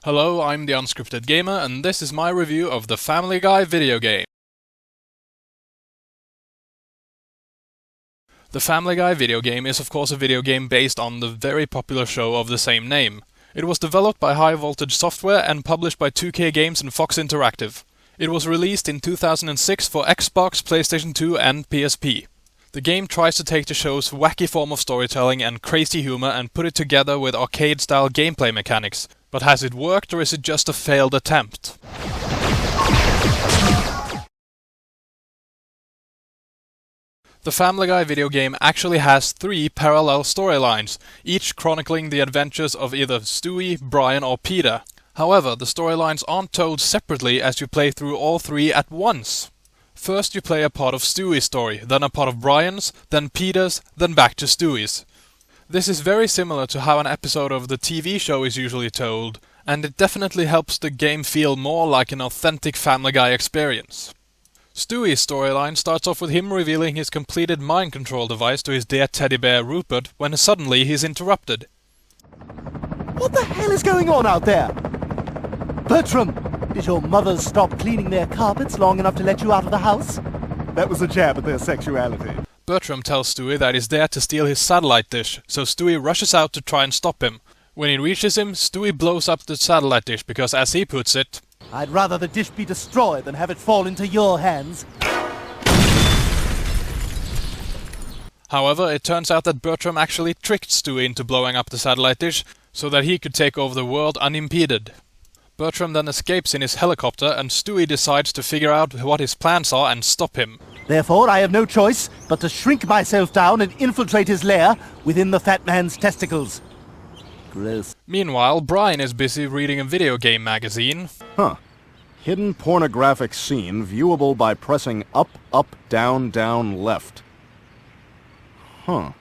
Hello, I'm the Unscripted Gamer, and this is my review of the Family Guy video game. The Family Guy video game is of course a video game based on the very popular show of the same name. It was developed by High Voltage Software and published by 2K Games and Fox Interactive. It was released in 2006 for Xbox, PlayStation 2 and PSP. The game tries to take the show's wacky form of storytelling and crazy humor and put it together with arcade-style gameplay mechanics. But has it worked, or is it just a failed attempt? The Family Guy video game actually has 3 parallel storylines, each chronicling the adventures of either Stewie, Brian or Peter. However, the storylines aren't told separately as you play through all 3 at once. First you play a part of Stewie's story, then a part of Brian's, then Peter's, then back to Stewie's. This is very similar to how an episode of the TV show is usually told, and it definitely helps the game feel more like an authentic Family Guy experience. Stewie's storyline starts off with him revealing his completed mind control device to his dear teddy bear Rupert when suddenly he's interrupted. What the hell is going on out there? Bertram, did your mothers stop cleaning their carpets long enough to let you out of the house? That was a jab at their sexuality. Bertram tells Stewie that he's there to steal his satellite dish, so Stewie rushes out to try and stop him. When he reaches him, Stewie blows up the satellite dish because, as he puts it, I'd rather the dish be destroyed than have it fall into your hands. However, it turns out that Bertram actually tricked Stewie into blowing up the satellite dish so that he could take over the world unimpeded. Bertram then escapes in his helicopter and Stewie decides to figure out what his plans are and stop him. Therefore, I have no choice but to shrink myself down and infiltrate his lair within the fat man's testicles. Gross. Meanwhile, Brian is busy reading a video game magazine. Hidden pornographic scene viewable by pressing up, up, down, down, left. Horny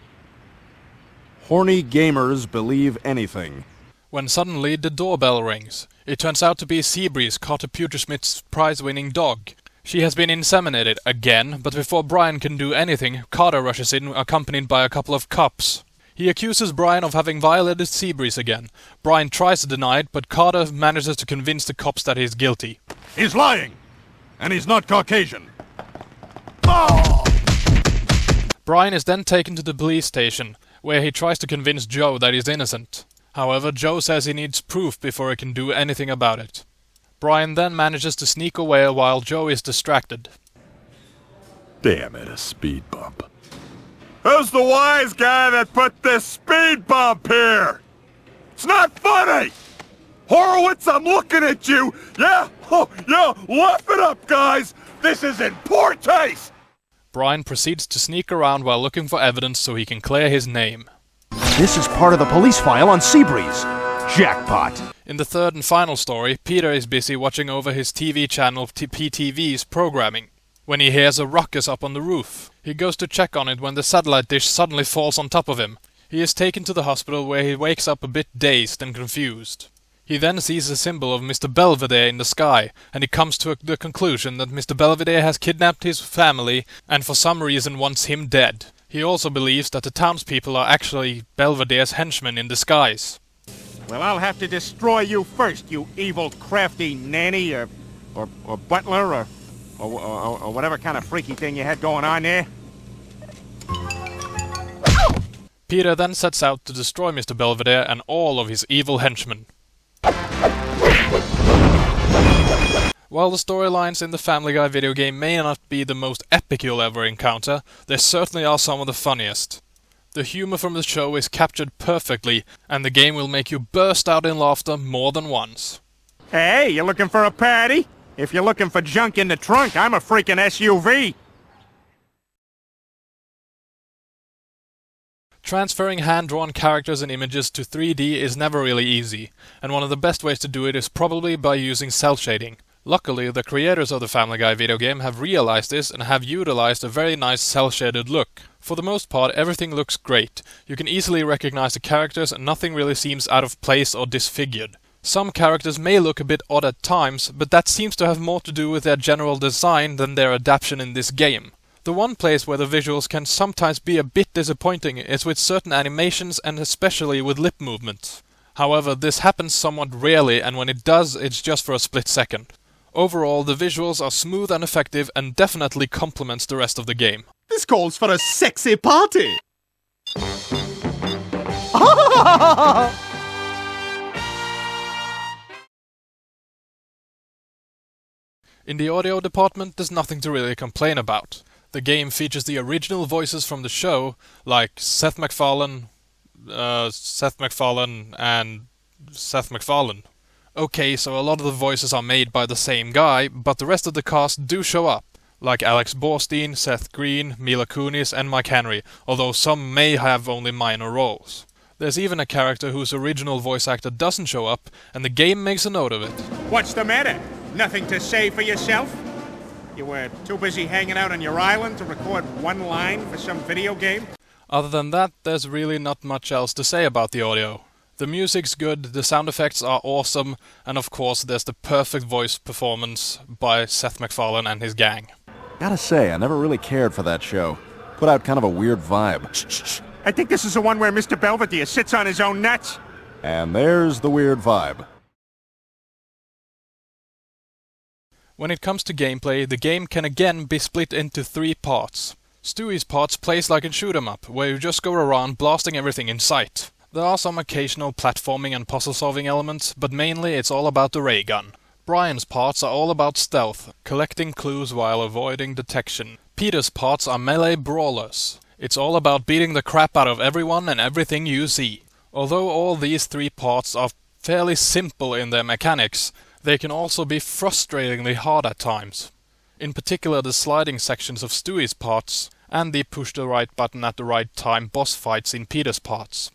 gamers believe anything. When suddenly the doorbell rings. It turns out to be Seabreeze, Carter Pewtersmith's prize-winning dog. She has been inseminated again, but before Brian can do anything, Carter rushes in, accompanied by a couple of cops. He accuses Brian of having violated Seabreeze again. Brian tries to deny it, but Carter manages to convince the cops that he's guilty. He's lying! And he's not Caucasian! Oh! Brian is then taken to the police station, where he tries to convince Joe that he's innocent. However, Joe says he needs proof before he can do anything about it. Brian then manages to sneak away while Joe is distracted. Damn it, a speed bump. Who's the wise guy that put this speed bump here? It's not funny! Horowitz, I'm looking at you! Yeah? Oh, yeah, laugh it up, guys! This is in poor taste! Brian proceeds to sneak around while looking for evidence so he can clear his name. This is part of the police file on Seabreeze. Jackpot. In the third and final story, Peter is busy watching over his TV channel PTV's programming, when he hears a ruckus up on the roof. He goes to check on it when the satellite dish suddenly falls on top of him. He is taken to the hospital where he wakes up a bit dazed and confused. He then sees a symbol of Mr. Belvedere in the sky, and he comes to the conclusion that Mr. Belvedere has kidnapped his family and for some reason wants him dead. He also believes that the townspeople are actually Belvedere's henchmen in disguise. Well, I'll have to destroy you first, you evil, crafty nanny, or butler, or whatever kind of freaky thing you had going on there. Peter then sets out to destroy Mr. Belvedere and all of his evil henchmen. While the storylines in the Family Guy video game may not be the most epic you'll ever encounter, they certainly are some of the funniest. The humor from the show is captured perfectly, and the game will make you burst out in laughter more than once. Hey, you looking for a party? If you're looking for junk in the trunk, I'm a freaking SUV. Transferring hand-drawn characters and images to 3D is never really easy, and one of the best ways to do it is probably by using cel shading. Luckily, the creators of the Family Guy video game have realized this and have utilized a very nice cel-shaded look. For the most part, everything looks great. You can easily recognize the characters and nothing really seems out of place or disfigured. Some characters may look a bit odd at times, but that seems to have more to do with their general design than their adaptation in this game. The one place where the visuals can sometimes be a bit disappointing is with certain animations and especially with lip movements. However, this happens somewhat rarely, and when it does, it's just for a split second. Overall, the visuals are smooth and effective and definitely complements the rest of the game. This calls for a sexy party! In the audio department, there's nothing to really complain about. The game features the original voices from the show, like Seth MacFarlane, and Seth MacFarlane. Okay, so a lot of the voices are made by the same guy, but the rest of the cast do show up, like Alex Borstein, Seth Green, Mila Kunis, and Mike Henry, although some may have only minor roles. There's even a character whose original voice actor doesn't show up, and the game makes a note of it. What's the matter? Nothing to say for yourself? You were too busy hanging out on your island to record one line for some video game? Other than that, there's really not much else to say about the audio. The music's good, the sound effects are awesome, and of course there's the perfect voice performance by Seth MacFarlane and his gang. Gotta say, I never really cared for that show. Put out kind of a weird vibe. Shh. I think this is the one where Mr. Belvedere sits on his own nuts. And there's the weird vibe. When it comes to gameplay, the game can again be split into 3 parts. Stewie's parts plays like in Shoot 'em Up, where you just go around blasting everything in sight. There are some occasional platforming and puzzle-solving elements, but mainly it's all about the ray gun. Brian's parts are all about stealth, collecting clues while avoiding detection. Peter's parts are melee brawlers. It's all about beating the crap out of everyone and everything you see. Although all these 3 parts are fairly simple in their mechanics, they can also be frustratingly hard at times. In particular, the sliding sections of Stewie's parts, and the push the right button at the right time boss fights in Peter's parts.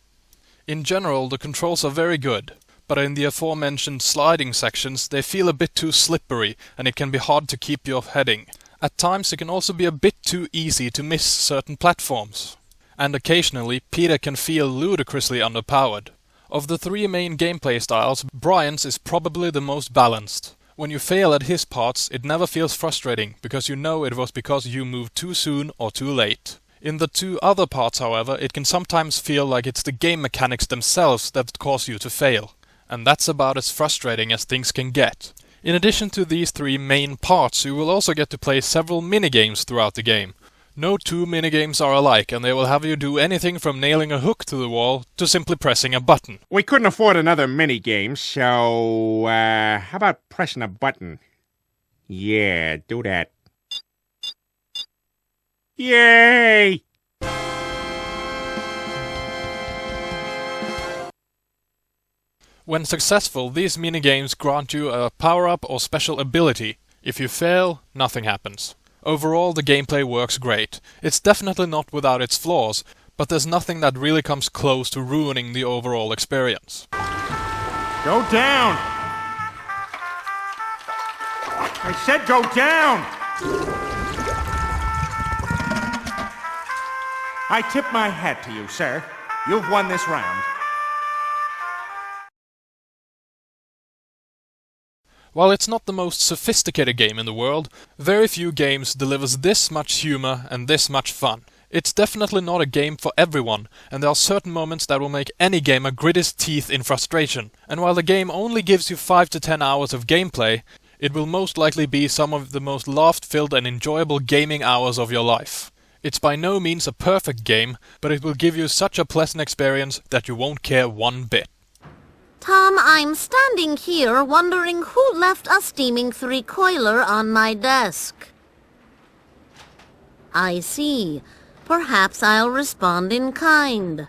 In general, the controls are very good, but in the aforementioned sliding sections they feel a bit too slippery, and it can be hard to keep your heading. At times it can also be a bit too easy to miss certain platforms. And occasionally, Peter can feel ludicrously underpowered. Of the 3 main gameplay styles, Brian's is probably the most balanced. When you fail at his parts, it never feels frustrating, because you know it was because you moved too soon or too late. In the 2 other parts, however, it can sometimes feel like it's the game mechanics themselves that cause you to fail. And that's about as frustrating as things can get. In addition to these 3 main parts, you will also get to play several minigames throughout the game. No 2 minigames are alike, and they will have you do anything from nailing a hook to the wall to simply pressing a button. We couldn't afford another minigame, so, how about pressing a button? Yeah, do that. Yay! When successful, these minigames grant you a power-up or special ability. If you fail, nothing happens. Overall, the gameplay works great. It's definitely not without its flaws, but there's nothing that really comes close to ruining the overall experience. Go down! I said go down! I tip my hat to you, sir. You've won this round. While it's not the most sophisticated game in the world, very few games delivers this much humor and this much fun. It's definitely not a game for everyone, and there are certain moments that will make any gamer grit his teeth in frustration. And while the game only gives you 5 to 10 hours of gameplay, it will most likely be some of the most laugh-filled and enjoyable gaming hours of your life. It's by no means a perfect game, but it will give you such a pleasant experience that you won't care one bit. Tom, I'm standing here wondering who left a steaming 3-coiler on my desk. I see. Perhaps I'll respond in kind.